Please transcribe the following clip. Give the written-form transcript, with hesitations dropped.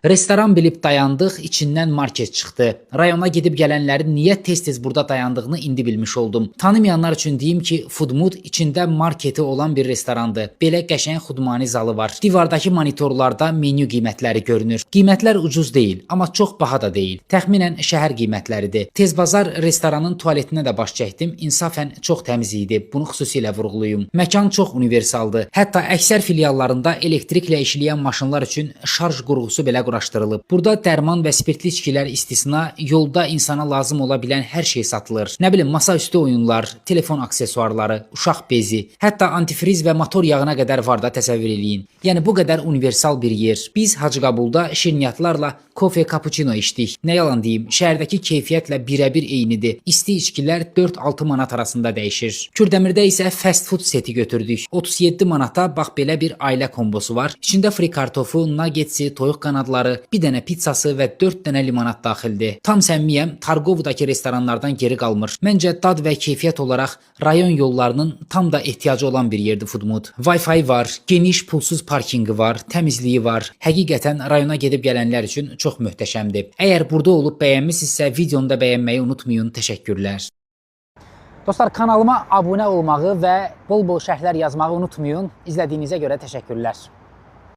Restoran bilib dayandıq, içindən market çıxdı. Rayona gedib gələnlərin niyə tez-tez burada dayandığını indi bilmiş oldum. Tanımayanlar üçün deyim ki, Foodmood içində marketi olan bir restorandır. Belə qəşəng xudmani zalı var. Divardakı monitorlarda menyu qiymətləri görünür. Qiymətlər ucuz deyil, amma çox baha da deyil. Təxminən şəhər qiymətləridir. Tezbazar restoranın tualetinə də baş çəkdim. İnsafən çox təmiz idi. Bunu xüsusilə vurğulayım. Məkan çox universaldır. Hətta əksər filiallarında elektriklə işləyən maşınlar üçün şarj qurğusu belə quraşdırılıb. Burada dərman və spirtli içkilər istisna, yolda insana lazım ola bilən hər şey satılır. Nə bilim, masaüstü oyunlar, telefon aksesuarları, uşaq bezi, hətta antifriz və motor yağına qədər var da, təsəvvür eləyin. Yəni bu qədər universal bir yer. Biz Hacıqabulda şirniyyatlarla kofe, cappuccino içdik. Nə yalan deyim, şəhərdəki keyfiyyətlə birəbir eynidir. İsti içkilər 4-6 manat arasında dəyişir. Kürdəmirdə isə fast food seti götürdük. 37 manata bax belə bir ailə kombosu var. İçində fri kartofu, nuggetsi, toyuq qanadları, bir dənə pizzası və 4 dənə limonad daxildir. Tam səmmiyəm, Targovdakı restoranlardan geri qalmır. Məncə dad və keyfiyyət olaraq rayon yollarının tam da ehtiyacı olan bir yerdir Foodmood. Wi-Fi var, geniş pulsuz parkingi var, təmizliyi var. Həqiqətən rayona gedib gələnlər üçün çox möhtəşəmdir. Əgər burada olub bəyənmisinizsə, videonu da bəyənməyi unutmayın. Təşəkkürlər. Dostlar, kanalıma abunə olmağı və bol-bol şərhlər yazmağı unutmayın. İzlədiyinizə görə təşəkkürlər.